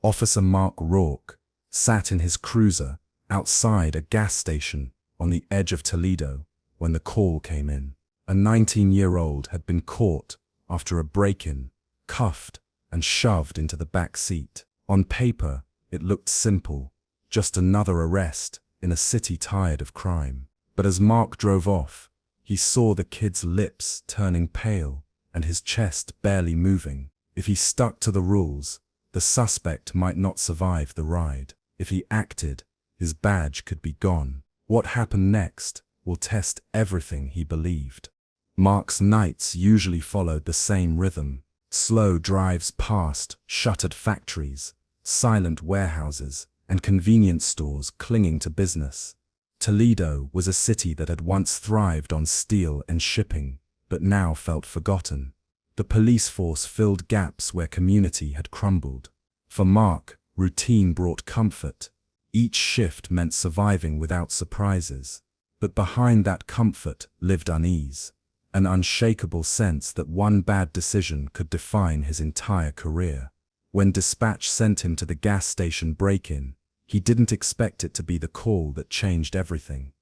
Officer Mark Rourke sat in his cruiser outside a gas station on the edge of Toledo when the call came in. A 19-year-old had been caught after a break-in, cuffed and shoved into the back seat. On paper, it looked simple, just another arrest in a city tired of crime. But as Mark drove off, he saw the kid's lips turning pale and his chest barely moving. If he stuck to the rules, the suspect might not survive the ride. If he acted, his badge could be gone. What happened next will test everything he believed. Mark's nights usually followed the same rhythm. Slow drives past shuttered factories, silent warehouses, and convenience stores clinging to business. Toledo was a city that had once thrived on steel and shipping, but now felt forgotten. The police force filled gaps where community had crumbled. For Mark, routine brought comfort. Each shift meant surviving without surprises. But behind that comfort lived unease, an unshakable sense that one bad decision could define his entire career. When dispatch sent him to the gas station break-in, he didn't expect it to be the call that changed everything.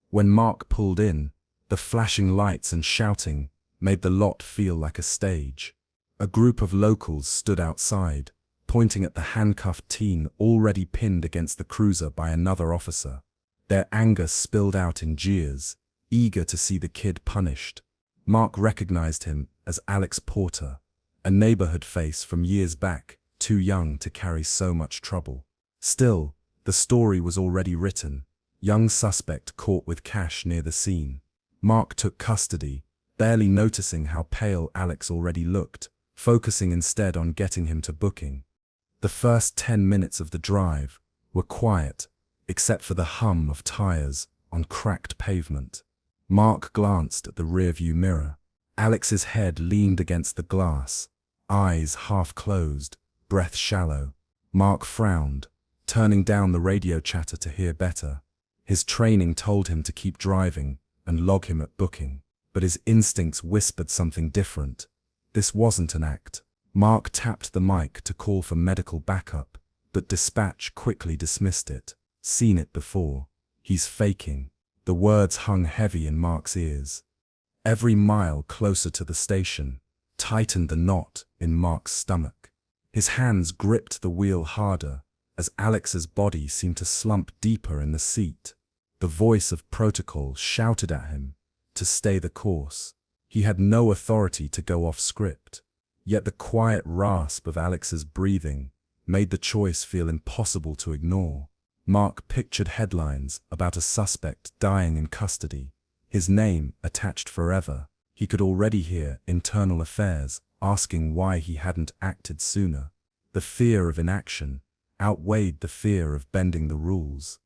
When Mark pulled in, the flashing lights and shouting made the lot feel like a stage. A group of locals stood outside, pointing at the handcuffed teen already pinned against the cruiser by another officer. Their anger spilled out in jeers, eager to see the kid punished. Mark recognized him as Alex Porter, a neighborhood face from years back, too young to carry so much trouble. Still, the story was already written. Young suspect caught with cash near the scene. Mark took custody, barely noticing how pale Alex already looked, focusing instead on getting him to booking. The first 10 minutes of the drive were quiet, except for the hum of tires on cracked pavement. Mark glanced at the rearview mirror. Alex's head leaned against the glass, eyes half closed, breath shallow. Mark frowned, turning down the radio chatter to hear better. His training told him to keep driving and log him at booking, but his instincts whispered something different. This wasn't an act. Mark tapped the mic to call for medical backup, but dispatch quickly dismissed it. Seen it before. He's faking. The words hung heavy in Mark's ears. Every mile closer to the station tightened the knot in Mark's stomach. His hands gripped the wheel harder as Alex's body seemed to slump deeper in the seat. The voice of protocol shouted at him to stay the course. He had no authority to go off script, yet the quiet rasp of Alex's breathing made the choice feel impossible to ignore. Mark pictured headlines about a suspect dying in custody, his name attached forever. He could already hear Internal Affairs asking why he hadn't acted sooner. The fear of inaction outweighed the fear of bending the rules.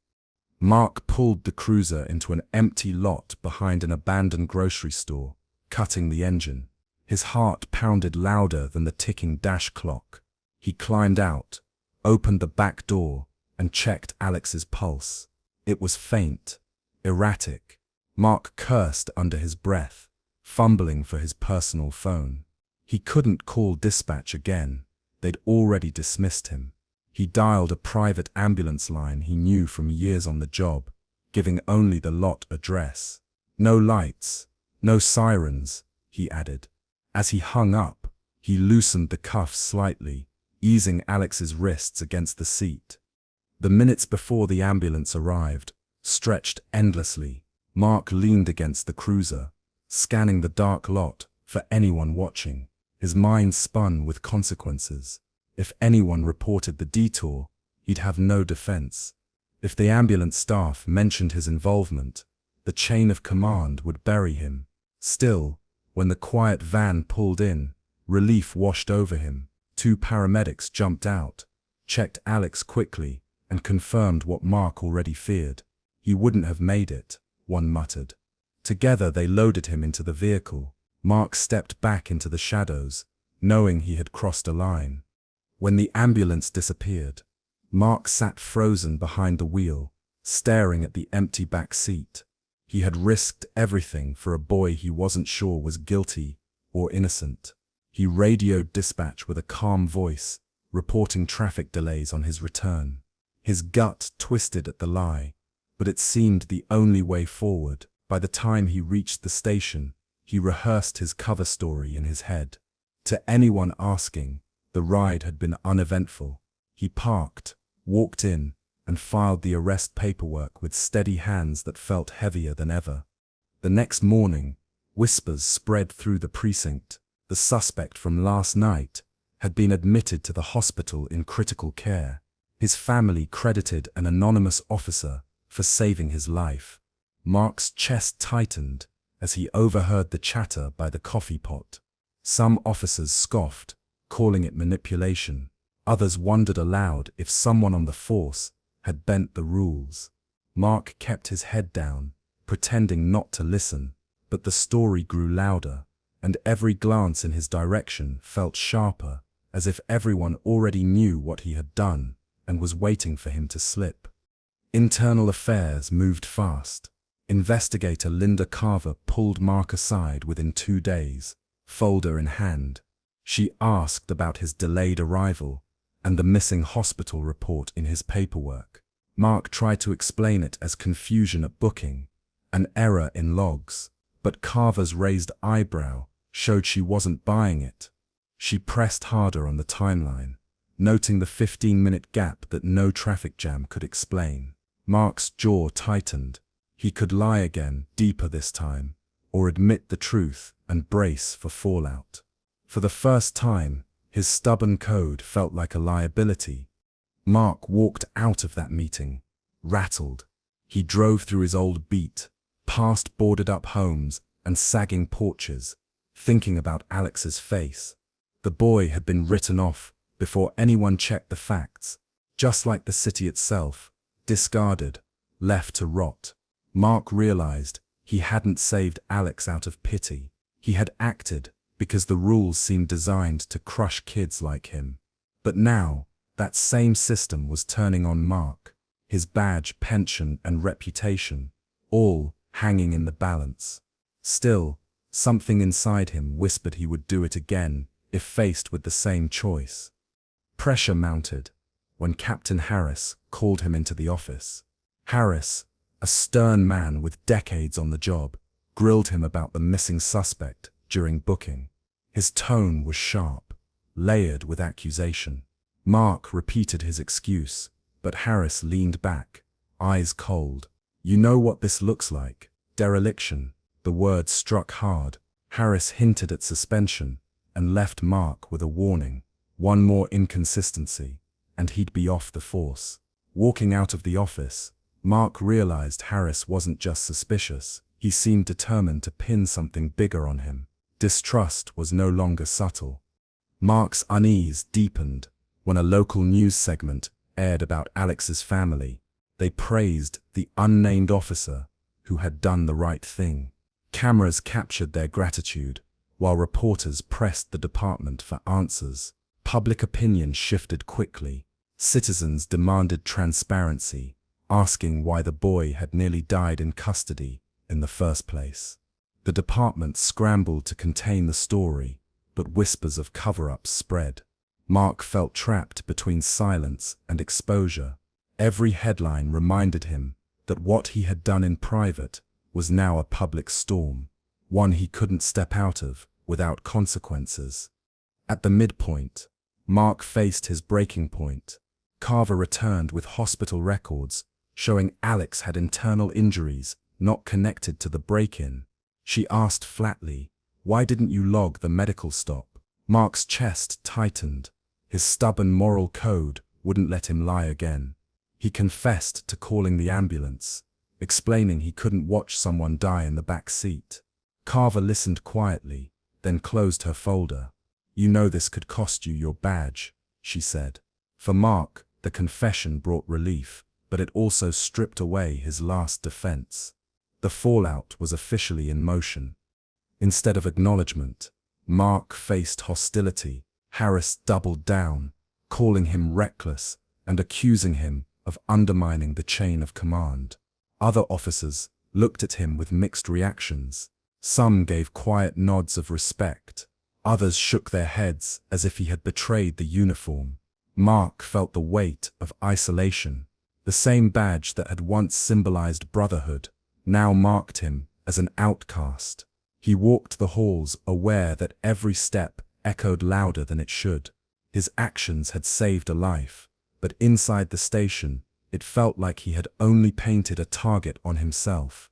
Mark pulled the cruiser into an empty lot behind an abandoned grocery store, cutting the engine. His heart pounded louder than the ticking dash clock. He climbed out, opened the back door, and checked Alex's pulse. It was faint, erratic. Mark cursed under his breath, fumbling for his personal phone. He couldn't call dispatch again. They'd already dismissed him. He dialed a private ambulance line he knew from years on the job, giving only the lot address. No lights, no sirens, he added. As he hung up, he loosened the cuffs slightly, easing Alex's wrists against the seat. The minutes before the ambulance arrived stretched endlessly. Mark leaned against the cruiser, scanning the dark lot for anyone watching. His mind spun with consequences. If anyone reported the detour, he'd have no defense. If the ambulance staff mentioned his involvement, the chain of command would bury him. Still, when the quiet van pulled in, relief washed over him. 2 paramedics jumped out, checked Alex quickly, and confirmed what Mark already feared. He wouldn't have made it, one muttered. Together they loaded him into the vehicle. Mark stepped back into the shadows, knowing he had crossed a line. When the ambulance disappeared, Mark sat frozen behind the wheel, staring at the empty back seat. He had risked everything for a boy he wasn't sure was guilty or innocent. He radioed dispatch with a calm voice, reporting traffic delays on his return. His gut twisted at the lie, but it seemed the only way forward. By the time he reached the station, he rehearsed his cover story in his head. To anyone asking, the ride had been uneventful. He parked, walked in, and filed the arrest paperwork with steady hands that felt heavier than ever. The next morning, whispers spread through the precinct. The suspect from last night had been admitted to the hospital in critical care. His family credited an anonymous officer for saving his life. Mark's chest tightened as he overheard the chatter by the coffee pot. Some officers scoffed, calling it manipulation. Others wondered aloud if someone on the force had bent the rules. Mark kept his head down, pretending not to listen, but the story grew louder, and every glance in his direction felt sharper, as if everyone already knew what he had done and was waiting for him to slip. Internal affairs moved fast. Investigator Linda Carver pulled Mark aside within 2 days, folder in hand. She asked about his delayed arrival and the missing hospital report in his paperwork. Mark tried to explain it as confusion at booking, an error in logs, but Carver's raised eyebrow showed she wasn't buying it. She pressed harder on the timeline, noting the 15-minute gap that no traffic jam could explain. Mark's jaw tightened. He could lie again, deeper this time, or admit the truth and brace for fallout. For the first time, his stubborn code felt like a liability. Mark walked out of that meeting, rattled. He drove through his old beat, past boarded-up homes and sagging porches, thinking about Alex's face. The boy had been written off before anyone checked the facts, just like the city itself, discarded, left to rot. Mark realized he hadn't saved Alex out of pity. He had acted because the rules seemed designed to crush kids like him. But now, that same system was turning on Mark, his badge, pension, and reputation, all hanging in the balance. Still, something inside him whispered he would do it again if faced with the same choice. Pressure mounted when Captain Harris called him into the office. Harris, a stern man with decades on the job, grilled him about the missing suspect during booking. His tone was sharp, layered with accusation. Mark repeated his excuse, but Harris leaned back, eyes cold. "You know what this looks like, dereliction." The word struck hard. Harris hinted at suspension and left Mark with a warning. One more inconsistency, and he'd be off the force. Walking out of the office, Mark realized Harris wasn't just suspicious. He seemed determined to pin something bigger on him. Distrust was no longer subtle. Mark's unease deepened when a local news segment aired about Alex's family. They praised the unnamed officer who had done the right thing. Cameras captured their gratitude, while reporters pressed the department for answers. Public opinion shifted quickly. Citizens demanded transparency, asking why the boy had nearly died in custody in the first place. The department scrambled to contain the story, but whispers of cover-ups spread. Mark felt trapped between silence and exposure. Every headline reminded him that what he had done in private was now a public storm, one he couldn't step out of without consequences. At the midpoint, Mark faced his breaking point. Carver returned with hospital records showing Alex had internal injuries not connected to the break-in. She asked flatly, "Why didn't you log the medical stop?" Mark's chest tightened. His stubborn moral code wouldn't let him lie again. He confessed to calling the ambulance, explaining he couldn't watch someone die in the back seat. Carver listened quietly, then closed her folder. "You know this could cost you your badge," she said. For Mark, the confession brought relief, but it also stripped away his last defense. The fallout was officially in motion. Instead of acknowledgement, Mark faced hostility. Harris doubled down, calling him reckless and accusing him of undermining the chain of command. Other officers looked at him with mixed reactions. Some gave quiet nods of respect. Others shook their heads as if he had betrayed the uniform. Mark felt the weight of isolation. The same badge that had once symbolized brotherhood now marked him as an outcast. He walked the halls aware that every step echoed louder than it should. His actions had saved a life, but inside the station, it felt like he had only painted a target on himself.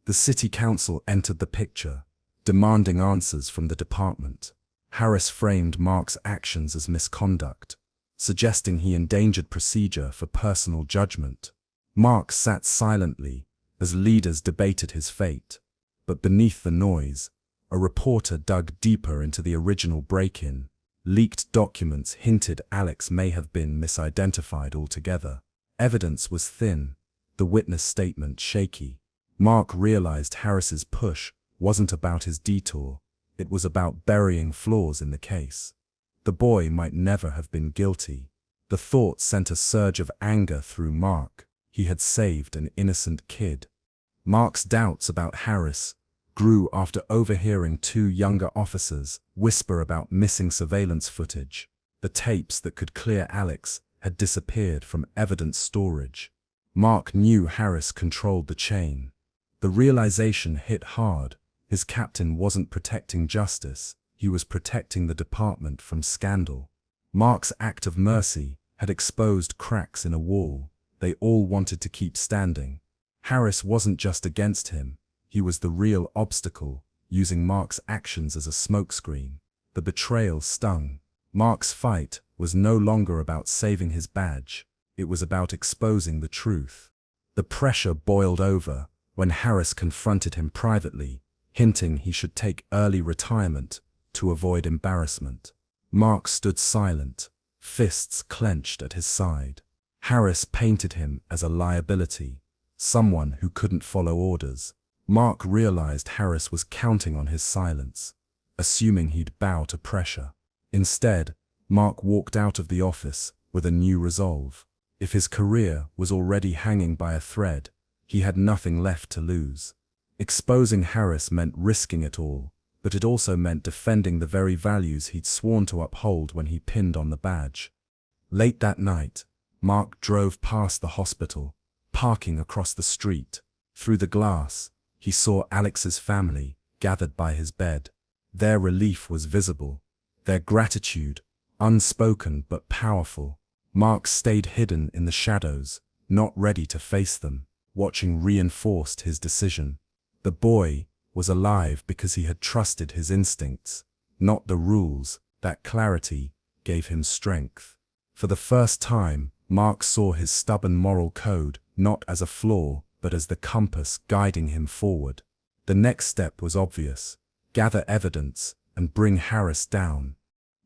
The city council entered the picture, demanding answers from the department. Harris framed Mark's actions as misconduct, suggesting he endangered procedure for personal judgment. Mark sat silently as leaders debated his fate, but beneath the noise, a reporter dug deeper into the original break-in. Leaked documents hinted Alex may have been misidentified altogether. Evidence was thin, the witness statement shaky. Mark realized Harris's push wasn't about his detour, it was about burying flaws in the case. The boy might never have been guilty. The thought sent a surge of anger through Mark. He had saved an innocent kid. Mark's doubts about Harris grew after overhearing two younger officers whisper about missing surveillance footage. The tapes that could clear Alex had disappeared from evidence storage. Mark knew Harris controlled the chain. The realization hit hard. His captain wasn't protecting justice, he was protecting the department from scandal. Mark's act of mercy had exposed cracks in a wall they all wanted to keep standing. Harris wasn't just against him, he was the real obstacle, using Mark's actions as a smokescreen. The betrayal stung. Mark's fight was no longer about saving his badge, it was about exposing the truth. The pressure boiled over when Harris confronted him privately, hinting he should take early retirement to avoid embarrassment. Mark stood silent, fists clenched at his side. Harris painted him as a liability, someone who couldn't follow orders. Mark realized Harris was counting on his silence, assuming he'd bow to pressure. Instead, Mark walked out of the office with a new resolve. If his career was already hanging by a thread, he had nothing left to lose. Exposing Harris meant risking it all, but it also meant defending the very values he'd sworn to uphold when he pinned on the badge. Late that night, Mark drove past the hospital, parking across the street. Through the glass, he saw Alex's family gathered by his bed. Their relief was visible, their gratitude unspoken but powerful. Mark stayed hidden in the shadows, not ready to face them. Watching reinforced his decision. The boy was alive because he had trusted his instincts, not the rules. That clarity gave him strength. For the first time, Mark saw his stubborn moral code not as a flaw, but as the compass guiding him forward. The next step was obvious: gather evidence and bring Harris down.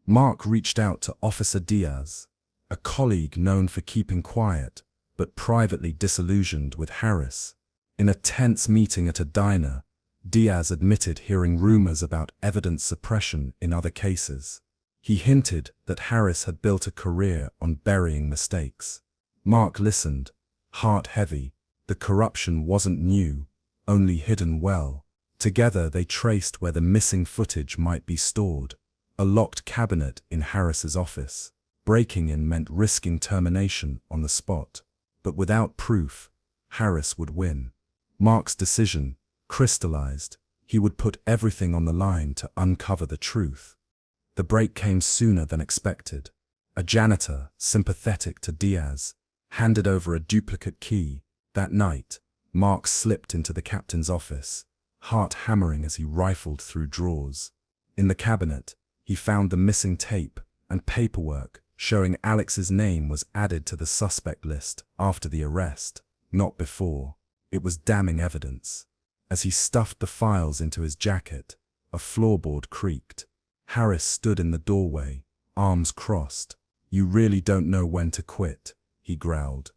Mark reached out to Officer Diaz, a colleague known for keeping quiet, but privately disillusioned with Harris. In a tense meeting at a diner, Diaz admitted hearing rumors about evidence suppression in other cases. He hinted that Harris had built a career on burying mistakes. Mark listened, heart heavy. The corruption wasn't new, only hidden well. Together they traced where the missing footage might be stored. A locked cabinet in Harris's office. Breaking in meant risking termination on the spot. But without proof, Harris would win. Mark's decision crystallized. He would put everything on the line to uncover the truth. The break came sooner than expected. A janitor, sympathetic to Diaz, handed over a duplicate key. That night, Mark slipped into the captain's office, heart hammering as he rifled through drawers. In the cabinet, he found the missing tape and paperwork showing Alex's name was added to the suspect list after the arrest, not before. It was damning evidence. As he stuffed the files into his jacket, a floorboard creaked. Harris stood in the doorway, arms crossed. "You really don't know when to quit," he growled.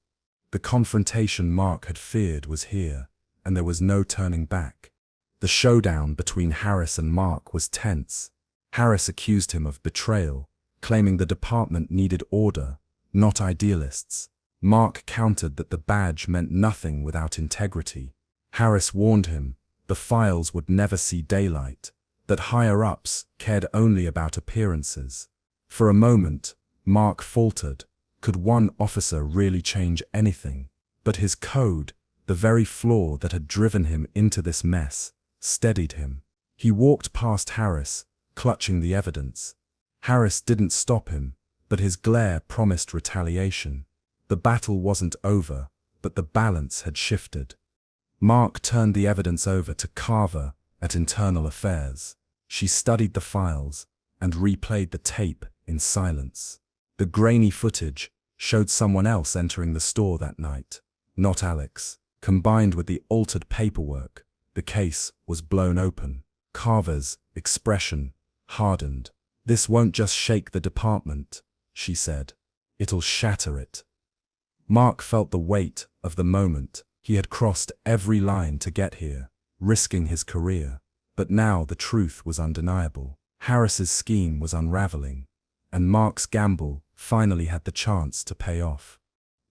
The confrontation Mark had feared was here, and there was no turning back. The showdown between Harris and Mark was tense. Harris accused him of betrayal, claiming the department needed order, not idealists. Mark countered that the badge meant nothing without integrity. Harris warned him the files would never see daylight, that higher-ups cared only about appearances. For a moment, Mark faltered. Could one officer really change anything? But his code, the very flaw that had driven him into this mess, steadied him. He walked past Harris, clutching the evidence. Harris didn't stop him, but his glare promised retaliation. The battle wasn't over, but the balance had shifted. Mark turned the evidence over to Carver at Internal Affairs. She studied the files and replayed the tape in silence. The grainy footage showed someone else entering the store that night, not Alex. Combined with the altered paperwork, the case was blown open. Carver's expression hardened. "This won't just shake the department," she said. "It'll shatter it." Mark felt the weight of the moment. He had crossed every line to get here, risking his career. But now the truth was undeniable. Harris's scheme was unraveling, and Mark's gamble finally had the chance to pay off.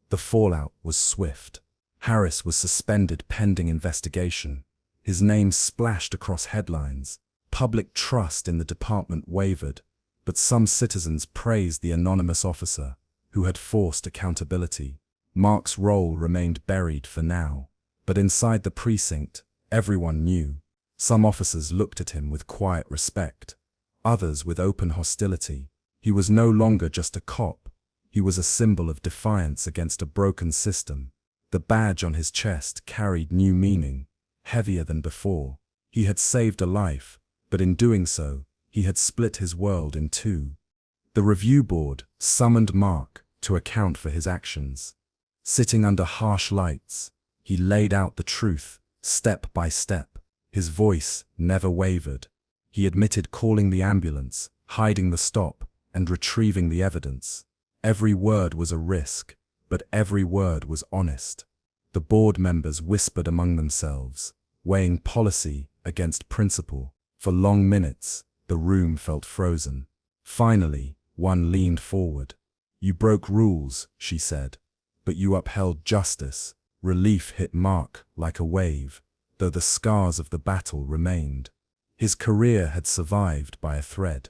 The fallout was swift. Harris was suspended pending investigation. His name splashed across headlines. Public trust in the department wavered, but some citizens praised the anonymous officer who had forced accountability. Mark's role remained buried for now, but inside the precinct, everyone knew. Some officers looked at him with quiet respect, others with open hostility. He was no longer just a cop. He was a symbol of defiance against a broken system. The badge on his chest carried new meaning, heavier than before. He had saved a life, but in doing so, he had split his world in two. The review board summoned Mark to account for his actions. Sitting under harsh lights, he laid out the truth, step by step. His voice never wavered. He admitted calling the ambulance, hiding the stop, and retrieving the evidence. Every word was a risk, but every word was honest. The board members whispered among themselves, weighing policy against principle. For long minutes, the room felt frozen. Finally, one leaned forward. "You broke rules," she said, "but you upheld justice." Relief hit Mark like a wave, though the scars of the battle remained. His career had survived by a thread.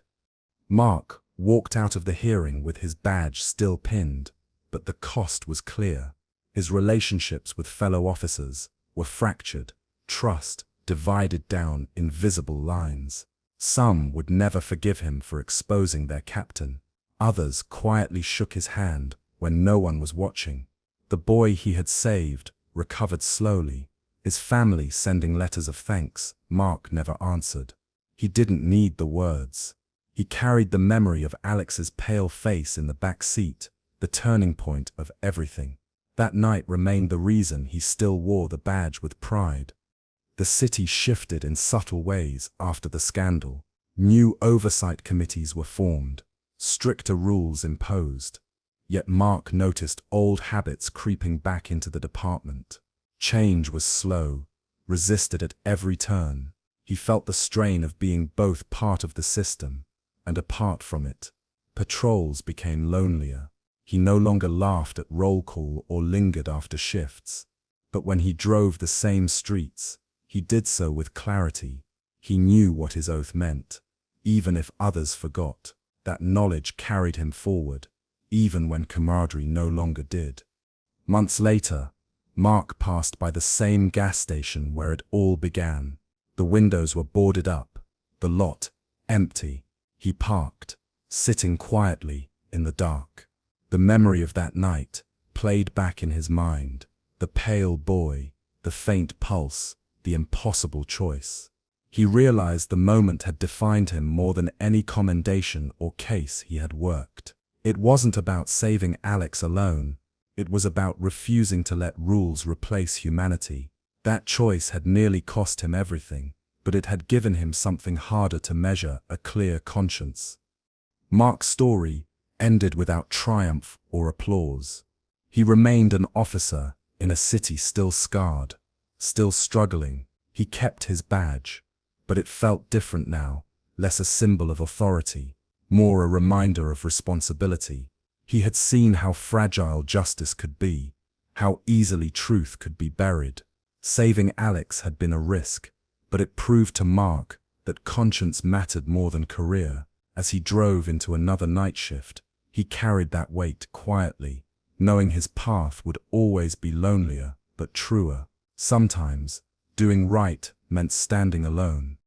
Mark walked out of the hearing with his badge still pinned, but the cost was clear. His relationships with fellow officers were fractured, trust divided down invisible lines. Some would never forgive him for exposing their captain. Others quietly shook his hand when no one was watching. The boy he had saved recovered slowly, his family sending letters of thanks. Mark never answered. He didn't need the words. He carried the memory of Alex's pale face in the back seat, the turning point of everything. That night remained the reason he still wore the badge with pride. The city shifted in subtle ways after the scandal. New oversight committees were formed, stricter rules imposed. Yet Mark noticed old habits creeping back into the department. Change was slow, resisted at every turn. He felt the strain of being both part of the system and apart from it. Patrols became lonelier. He no longer laughed at roll call or lingered after shifts. But when he drove the same streets, he did so with clarity. He knew what his oath meant. Even if others forgot, that knowledge carried him forward, even when camaraderie no longer did. Months later, Mark passed by the same gas station where it all began. The windows were boarded up, the lot empty. He parked, sitting quietly in the dark. The memory of that night played back in his mind. The pale boy, the faint pulse, the impossible choice. He realized the moment had defined him more than any commendation or case he had worked. It wasn't about saving Alex alone. It was about refusing to let rules replace humanity. That choice had nearly cost him everything, but it had given him something harder to measure: a clear conscience. Mark's story ended without triumph or applause. He remained an officer in a city still scarred, still struggling. He kept his badge, but it felt different now, less a symbol of authority, more a reminder of responsibility. He had seen how fragile justice could be, how easily truth could be buried. Saving Alex had been a risk, but it proved to Mark that conscience mattered more than career. As he drove into another night shift, He carried that weight quietly, knowing his path would always be lonelier but truer. Sometimes, doing right meant standing alone.